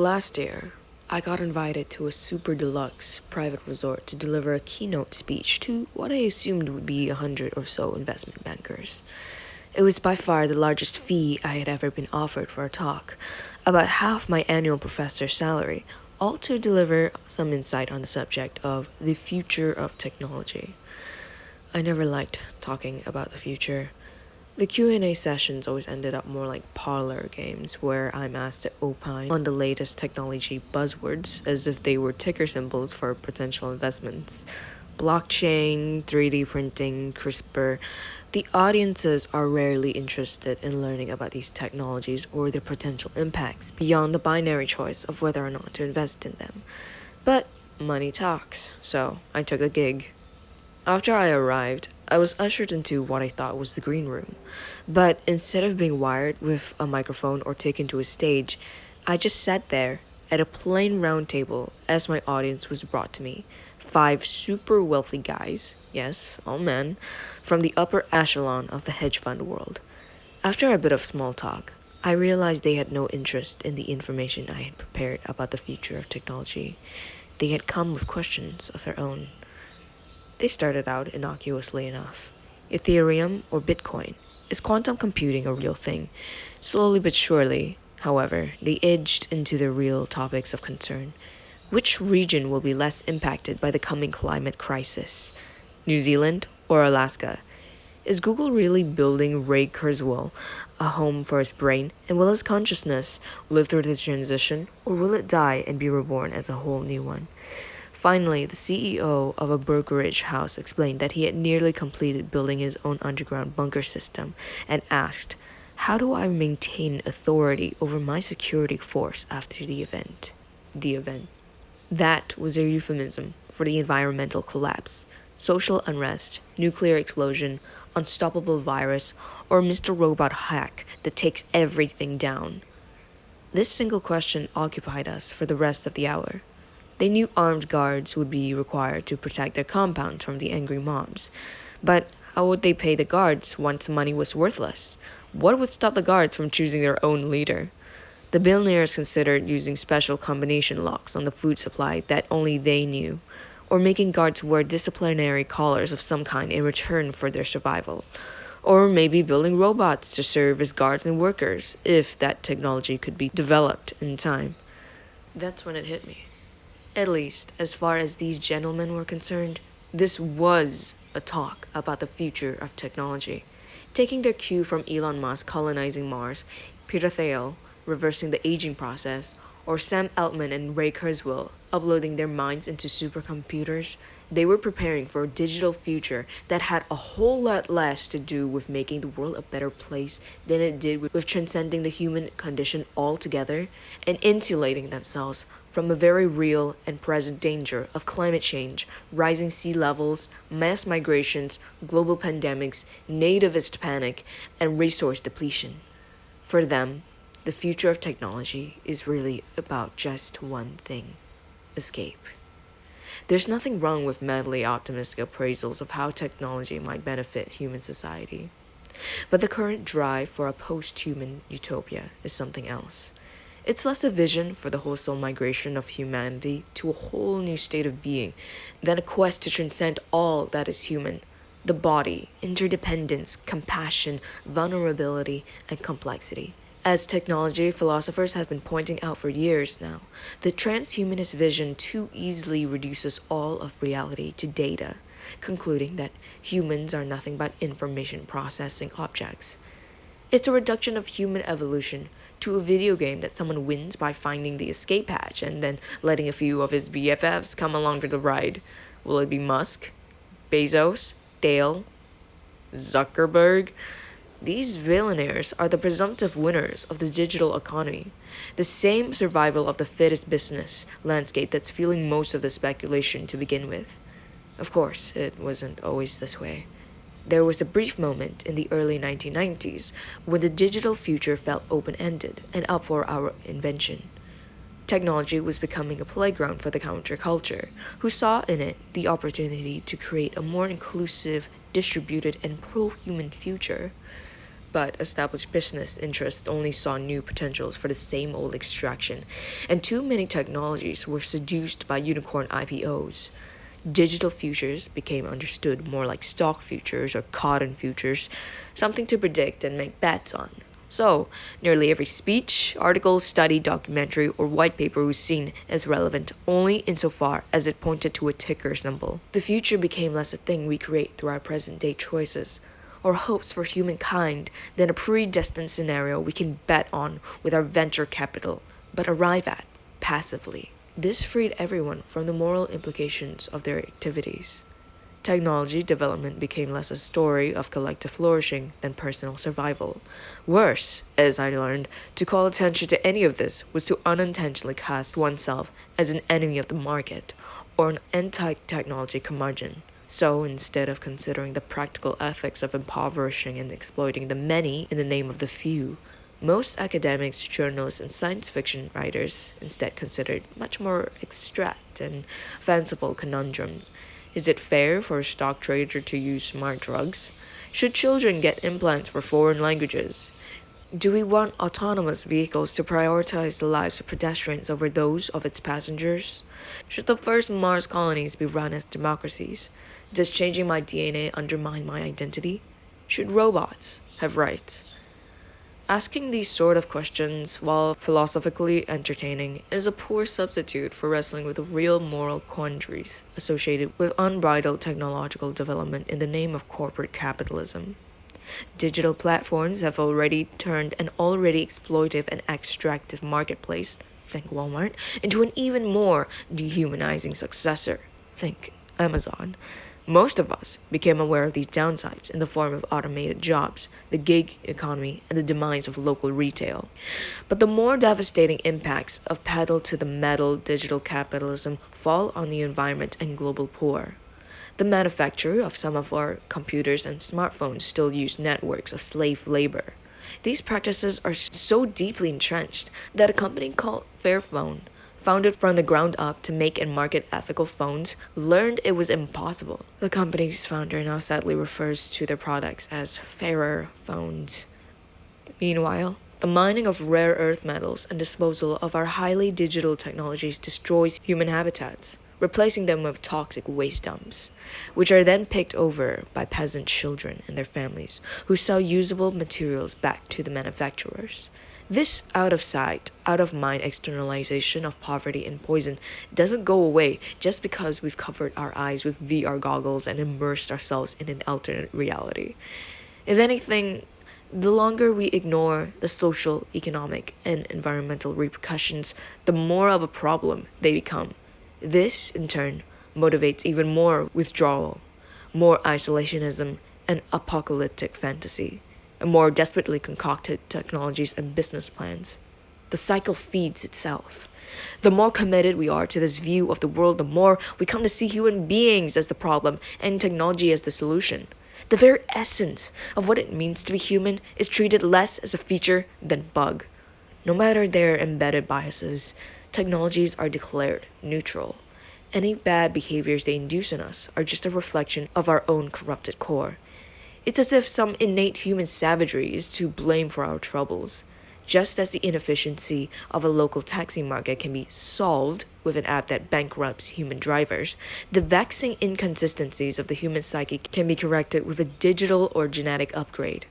Last year, I got invited to a super deluxe private resort to deliver a keynote speech to what I assumed would be 100 or so investment bankers. It was by far the largest fee I had ever been offered for a talk, about half my annual professor's salary, all to deliver some insight on the subject of the future of technology. I never liked talking about the future. The Q&A sessions always ended up more like parlor games where I'm asked to opine on the latest technology buzzwords as if they were ticker symbols for potential investments. Blockchain, 3D printing, CRISPR. The audiences are rarely interested in learning about these technologies or their potential impacts beyond the binary choice of whether or not to invest in them. But money talks, so I took the gig. After I arrived, I was ushered into what I thought was the green room. But instead of being wired with a microphone or taken to a stage, I just sat there at a plain round table as my audience was brought to me. Five super wealthy guys, yes, all men, from the upper echelon of the hedge fund world. After a bit of small talk, I realized they had no interest in the information I had prepared about the future of technology. They had come with questions of their own. They started out innocuously enough. Ethereum or Bitcoin? Is quantum computing a real thing? Slowly but surely, however, they edged into the real topics of concern. Which region will be less impacted by the coming climate crisis? New Zealand or Alaska? Is Google really building Ray Kurzweil a home for his brain? And will his consciousness live through the transition, or will it die and be reborn as a whole new one? Finally, the CEO of a brokerage house explained that he had nearly completed building his own underground bunker system and asked, "How do I maintain authority over my security force after the event?" The event. That was a euphemism for the environmental collapse, social unrest, nuclear explosion, unstoppable virus, or Mr. Robot hack that takes everything down. This single question occupied us for the rest of the hour. They knew armed guards would be required to protect their compounds from the angry mobs. But how would they pay the guards once money was worthless? What would stop the guards from choosing their own leader? The billionaires considered using special combination locks on the food supply that only they knew, or making guards wear disciplinary collars of some kind in return for their survival. Or maybe building robots to serve as guards and workers, if that technology could be developed in time. That's when it hit me. At least, as far as these gentlemen were concerned, this was a talk about the future of technology. Taking their cue from Elon Musk colonizing Mars, Peter Thiel reversing the aging process, or Sam Altman and Ray Kurzweil uploading their minds into supercomputers, they were preparing for a digital future that had a whole lot less to do with making the world a better place than it did with transcending the human condition altogether and insulating themselves from a very real and present danger of climate change, rising sea levels, mass migrations, global pandemics, nativist panic, and resource depletion. For them, the future of technology is really about just one thing: escape. There's nothing wrong with madly optimistic appraisals of how technology might benefit human society. But the current drive for a post-human utopia is something else. It's less a vision for the wholesale migration of humanity to a whole new state of being than a quest to transcend all that is human: the body, interdependence, compassion, vulnerability, and complexity. As technology philosophers have been pointing out for years now, the transhumanist vision too easily reduces all of reality to data, concluding that humans are nothing but information processing objects. It's a reduction of human evolution to a video game that someone wins by finding the escape hatch and then letting a few of his BFFs come along for the ride. Will it be Musk, Bezos, Dale, Zuckerberg? These billionaires are the presumptive winners of the digital economy, the same survival of the fittest business landscape that's fueling most of the speculation to begin with. Of course, it wasn't always this way. There was a brief moment in the early 1990s when the digital future felt open-ended and up for our invention. Technology was becoming a playground for the counterculture, who saw in it the opportunity to create a more inclusive, distributed, and pro-human future. But established business interests only saw new potentials for the same old extraction, and too many technologies were seduced by unicorn IPOs. Digital futures became understood more like stock futures or cotton futures, something to predict and make bets on. So, nearly every speech, article, study, documentary, or white paper was seen as relevant only insofar as it pointed to a ticker symbol. The future became less a thing we create through our present day choices, or hopes for humankind, than a predestined scenario we can bet on with our venture capital, but arrive at passively. This freed everyone from the moral implications of their activities. Technology development became less a story of collective flourishing than personal survival. Worse, as I learned, to call attention to any of this was to unintentionally cast oneself as an enemy of the market or an anti-technology curmudgeon. So instead of considering the practical ethics of impoverishing and exploiting the many in the name of the few, most academics, journalists, and science fiction writers instead considered much more abstract and fanciful conundrums. Is it fair for a stock trader to use smart drugs? Should children get implants for foreign languages? Do we want autonomous vehicles to prioritize the lives of pedestrians over those of its passengers? Should the first Mars colonies be run as democracies? Does changing my DNA undermine my identity? Should robots have rights? Asking these sort of questions, while philosophically entertaining, is a poor substitute for wrestling with the real moral quandaries associated with unbridled technological development in the name of corporate capitalism. Digital platforms have already turned an already exploitive and extractive marketplace, think Walmart, into an even more dehumanizing successor, think Amazon. Most of us became aware of these downsides in the form of automated jobs, the gig economy, and the demise of local retail. But the more devastating impacts of pedal to the metal digital capitalism fall on the environment and global poor. The manufacture of some of our computers and smartphones still use networks of slave labor. These practices are so deeply entrenched that a company called Fairphone, founded from the ground up to make and market ethical phones, learned it was impossible. The company's founder now sadly refers to their products as fairer phones. Meanwhile, the mining of rare earth metals and disposal of our highly digital technologies destroys human habitats, replacing them with toxic waste dumps, which are then picked over by peasant children and their families, who sell usable materials back to the manufacturers. This out of sight, out of mind externalization of poverty and poison doesn't go away just because we've covered our eyes with VR goggles and immersed ourselves in an alternate reality. If anything, the longer we ignore the social, economic, and environmental repercussions, the more of a problem they become. This, in turn, motivates even more withdrawal, more isolationism, and apocalyptic fantasy, and more desperately concocted technologies and business plans. The cycle feeds itself. The more committed we are to this view of the world, the more we come to see human beings as the problem and technology as the solution. The very essence of what it means to be human is treated less as a feature than bug. No matter their embedded biases, technologies are declared neutral. Any bad behaviors they induce in us are just a reflection of our own corrupted core. It's as if some innate human savagery is to blame for our troubles. Just as the inefficiency of a local taxi market can be solved with an app that bankrupts human drivers, the vexing inconsistencies of the human psyche can be corrected with a digital or genetic upgrade.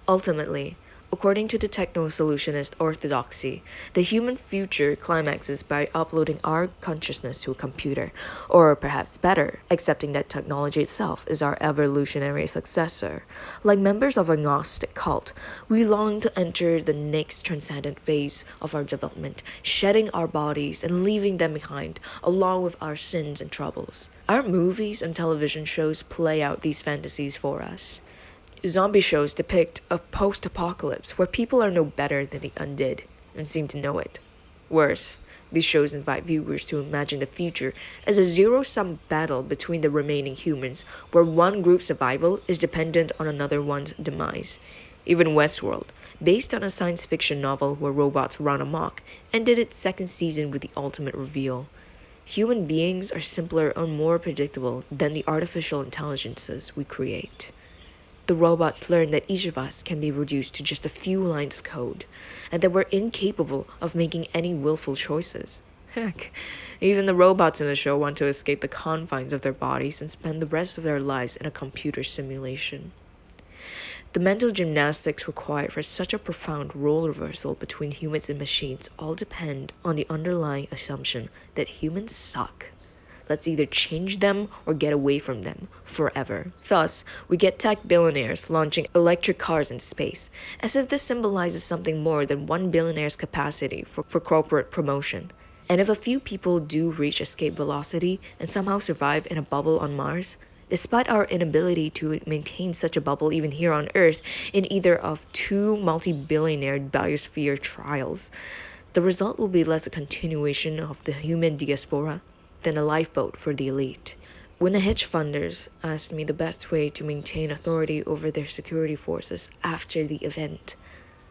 Ultimately, according to the techno-solutionist orthodoxy, the human future climaxes by uploading our consciousness to a computer, or perhaps better, accepting that technology itself is our evolutionary successor. Like members of a Gnostic cult, we long to enter the next transcendent phase of our development, shedding our bodies and leaving them behind, along with our sins and troubles. Our movies and television shows play out these fantasies for us. Zombie shows depict a post-apocalypse where people are no better than the undead and seem to know it. Worse, these shows invite viewers to imagine the future as a zero-sum battle between the remaining humans where one group's survival is dependent on another one's demise. Even Westworld, based on a science fiction novel where robots run amok, ended its second season with the ultimate reveal. Human beings are simpler and more predictable than the artificial intelligences we create. The robots learn that each of us can be reduced to just a few lines of code, and that we're incapable of making any willful choices. Heck, even the robots in the show want to escape the confines of their bodies and spend the rest of their lives in a computer simulation. The mental gymnastics required for such a profound role reversal between humans and machines all depend on the underlying assumption that humans suck. Let's either change them or get away from them forever. Thus, we get tech billionaires launching electric cars into space, as if this symbolizes something more than one billionaire's capacity for corporate promotion. And if a few people do reach escape velocity and somehow survive in a bubble on Mars, despite our inability to maintain such a bubble even here on Earth in either of two multi-billionaire biosphere trials, the result will be less a continuation of the human diaspora than a lifeboat for the elite. When the hedge funders asked me the best way to maintain authority over their security forces after the event,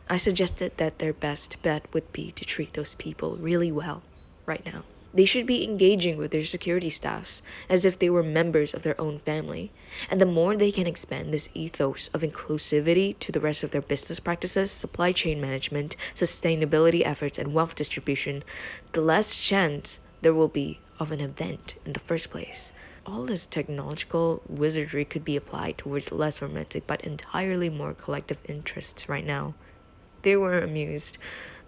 I suggested that their best bet would be to treat those people really well right now. They should be engaging with their security staffs as if they were members of their own family. And the more they can expand this ethos of inclusivity to the rest of their business practices, supply chain management, sustainability efforts, and wealth distribution, the less chance there will be of an event in the first place. All this technological wizardry could be applied towards less romantic but entirely more collective interests right now. They were amused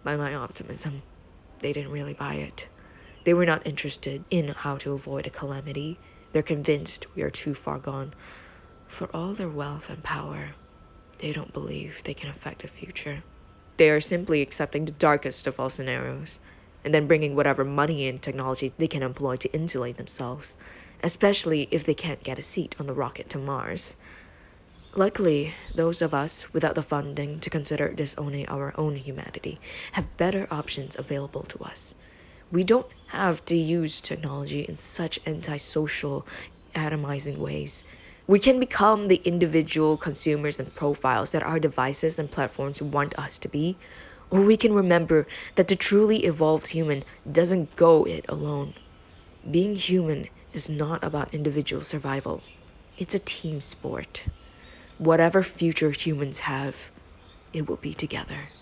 by my optimism. They didn't really buy it. They were not interested in how to avoid a calamity. They're convinced we are too far gone. For all their wealth and power, they don't believe they can affect the future. They are simply accepting the darkest of all scenarios, and then bringing whatever money and technology they can employ to insulate themselves, especially if they can't get a seat on the rocket to Mars. Luckily, those of us without the funding to consider disowning our own humanity have better options available to us. We don't have to use technology in such antisocial, atomizing ways. We can become the individual consumers and profiles that our devices and platforms want us to be, or we can remember that the truly evolved human doesn't go it alone. Being human is not about individual survival. It's a team sport. Whatever future humans have, it will be together.